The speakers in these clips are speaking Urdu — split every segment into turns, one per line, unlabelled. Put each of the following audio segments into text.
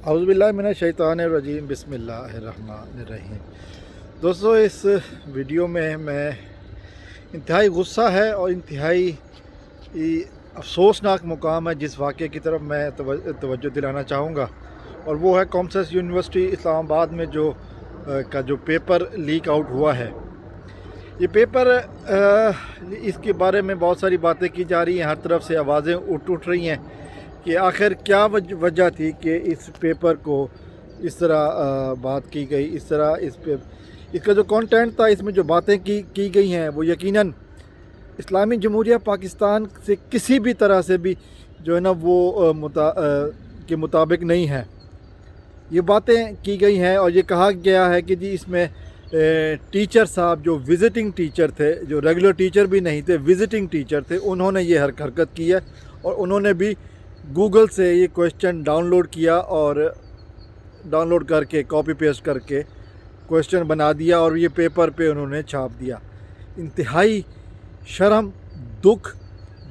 اعوذ باللہ من الشیطان الرجیم بسم اللہ الرحمن الرحیم۔ دوستو، اس ویڈیو میں انتہائی غصہ ہے اور انتہائی افسوسناک مقام ہے جس واقعے کی طرف میں توجہ دلانا چاہوں گا، اور وہ ہے کامسس یونیورسٹی اسلام آباد میں جو پیپر لیک آؤٹ ہوا ہے۔ یہ پیپر اس کے بارے میں بہت ساری باتیں کی جا رہی ہیں، ہر طرف سے آوازیں اٹھ رہی ہیں کہ آخر کیا وجہ تھی کہ اس پیپر کو اس طرح بات کی گئی، اس کا جو کانٹینٹ تھا، اس میں جو باتیں کی گئی ہیں وہ یقیناً اسلامی جمہوریہ پاکستان سے کسی بھی طرح سے بھی جو ہے نا وہ کے مطابق نہیں ہے۔ یہ باتیں کی گئی ہیں اور یہ کہا گیا ہے کہ جی اس میں ٹیچر صاحب جو وزٹنگ ٹیچر تھے، جو ریگولر ٹیچر بھی نہیں تھے، وزٹنگ ٹیچر تھے، انہوں نے یہ حرکت کی ہے اور انہوں نے بھی گوگل سے یہ کویشچن ڈاؤن لوڈ کیا اور ڈاؤن لوڈ کر کے کاپی پیسٹ کر کے کویشچن بنا دیا اور یہ پیپر پہ انہوں نے چھاپ دیا۔ انتہائی شرم، دکھ،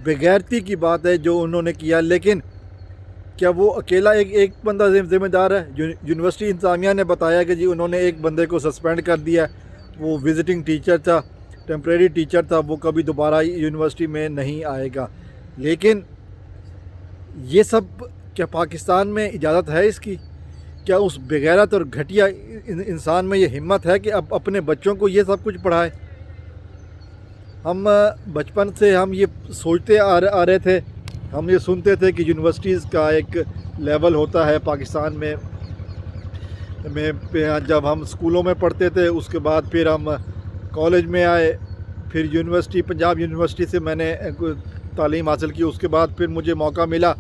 بےغیرتی کی بات ہے جو انہوں نے کیا، لیکن کیا وہ اکیلا ایک بندہ ذمہ دار ہے؟ یونیورسٹی انتظامیہ نے بتایا کہ جی انہوں نے ایک بندے کو سسپینڈ کر دیا، وہ وزٹنگ ٹیچر تھا، ٹیمپریری ٹیچر تھا، وہ کبھی دوبارہ یونیورسٹی میں نہیں آئے گا۔ لیکن یہ سب کیا پاکستان میں اجازت ہے اس کی؟ کیا اس بغیرت اور گھٹیا انسان میں یہ ہمت ہے کہ اب اپنے بچوں کو یہ سب کچھ پڑھائے؟ ہم بچپن سے ہم یہ سوچتے آ رہے تھے، ہم یہ سنتے تھے کہ یونیورسٹیز کا ایک لیول ہوتا ہے پاکستان میں جب ہم اسکولوں میں پڑھتے تھے، اس کے بعد پھر ہم کالج میں آئے، پھر یونیورسٹی پنجاب یونیورسٹی سے میں نے تعلیم حاصل کی، اس کے بعد پھر مجھے موقع ملا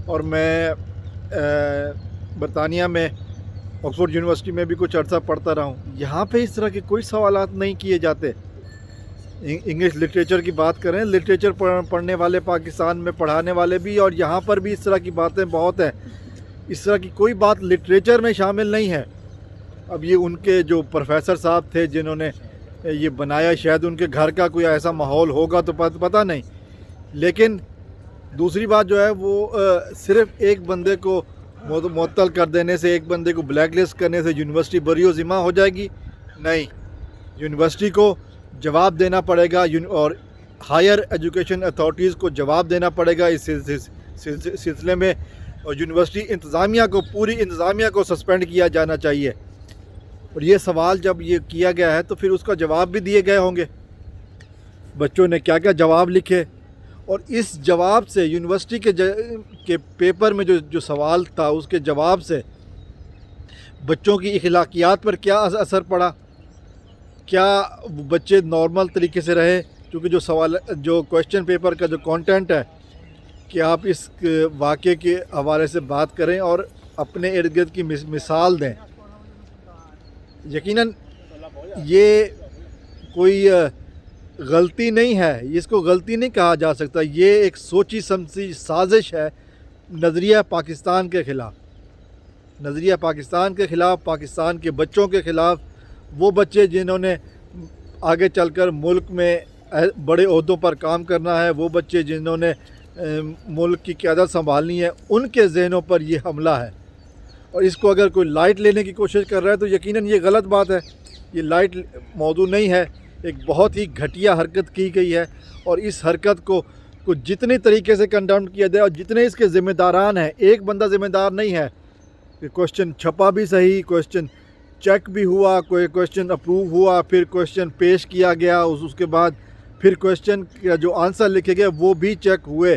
اور میں برطانیہ میں آکسفورڈ یونیورسٹی میں بھی کچھ عرصہ پڑھتا رہا ہوں۔ یہاں پہ اس طرح کے کوئی سوالات نہیں کیے جاتے۔ انگلش لٹریچر کی بات کریں، لٹریچر پڑھنے والے پاکستان میں پڑھانے والے بھی، اور یہاں پر بھی اس طرح کی باتیں بہت ہیں۔ اس طرح کی کوئی بات لٹریچر میں شامل نہیں ہے۔ اب یہ ان کے جو پروفیسر صاحب تھے جنہوں نے یہ بنایا، شاید ان کے گھر کا کوئی ایسا ماحول ہوگا تو پتہ نہیں، لیکن دوسری بات جو ہے وہ صرف ایک بندے کو معطل کر دینے سے، ایک بندے کو بلیک لسٹ کرنے سے یونیورسٹی بری و ذمہ ہو جائے گی؟ نہیں، یونیورسٹی کو جواب دینا پڑے گا اور ہائر ایجوکیشن اتھارٹیز کو جواب دینا پڑے گا اس سلسلے میں، اور یونیورسٹی انتظامیہ کو، پوری انتظامیہ کو سسپینڈ کیا جانا چاہیے۔ اور یہ سوال جب یہ کیا گیا ہے تو پھر اس کا جواب بھی دیے گئے ہوں گے، بچوں نے کیا کیا جواب لکھے، اور اس جواب سے یونیورسٹی کے پیپر میں جو سوال تھا اس کے جواب سے بچوں کی اخلاقیات پر کیا اثر پڑا؟ کیا بچے نارمل طریقے سے رہے؟ کیونکہ جو کویشچن پیپر کا جو کانٹینٹ ہے کہ آپ اس واقعے کے حوالے سے بات کریں اور اپنے ارد گرد کی مثال دیں۔ یقیناً یہ کوئی غلطی نہیں ہے، اس کو غلطی نہیں کہا جا سکتا، یہ ایک سوچی سمجھی سازش ہے نظریہ پاکستان کے خلاف، نظریہ پاکستان کے خلاف، پاکستان کے بچوں کے خلاف، وہ بچے جنہوں نے آگے چل کر ملک میں بڑے عہدوں پر کام کرنا ہے، وہ بچے جنہوں نے ملک کی قیادت سنبھالنی ہے، ان کے ذہنوں پر یہ حملہ ہے۔ اور اس کو اگر کوئی لائٹ لینے کی کوشش کر رہا ہے تو یقیناً یہ غلط بات ہے۔ یہ لائٹ موضوع نہیں ہے، ایک بہت ہی گھٹیا حرکت کی گئی ہے، اور اس حرکت کو جتنے طریقے سے کنڈم کیا جائے، اور جتنے اس کے ذمہ داران ہیں، ایک بندہ ذمہ دار نہیں ہے کہ کویشچن چھپا بھی صحیح، کویشچن چیک بھی ہوا، کوئی کویشچن اپروو ہوا، پھر کویشچن پیش کیا گیا، اس کے بعد پھر کویشچن کا جو آنسر لکھے گئے وہ بھی چیک ہوئے۔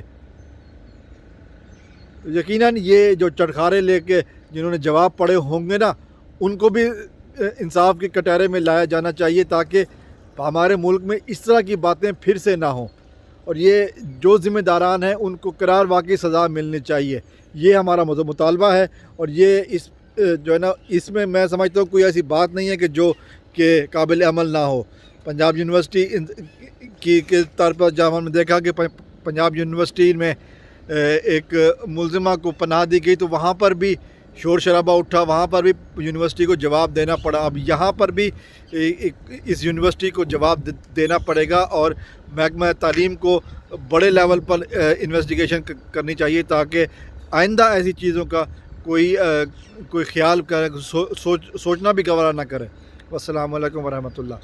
یقیناً یہ جو چٹخارے لے کے جنہوں نے جواب پڑھے ہوں گے نا، ان کو بھی انصاف کے کٹہرے میں لایا جانا چاہیے تاکہ ہمارے ملک میں اس طرح کی باتیں پھر سے نہ ہوں، اور یہ جو ذمہ داران ہیں ان کو قرار واقعی سزا ملنی چاہیے۔ یہ ہمارا مطالبہ ہے، اور یہ جو ہے نا اس میں میں سمجھتا ہوں کوئی ایسی بات نہیں ہے کہ قابل عمل نہ ہو۔ پنجاب یونیورسٹی کے طور پر جب ہم نے دیکھا کہ پنجاب یونیورسٹی میں ایک ملزمہ کو پناہ دی گئی تو وہاں پر بھی شور شرابہ اٹھا، وہاں پر بھی یونیورسٹی کو جواب دینا پڑا۔ اب یہاں پر بھی اس یونیورسٹی کو جواب دینا پڑے گا، اور محکمہ تعلیم کو بڑے لیول پر انویسٹیگیشن کرنی چاہیے تاکہ آئندہ ایسی چیزوں کا کوئی خیال کرے، سوچنا بھی گوارا نہ کرے۔ والسلام علیکم ورحمۃ اللہ۔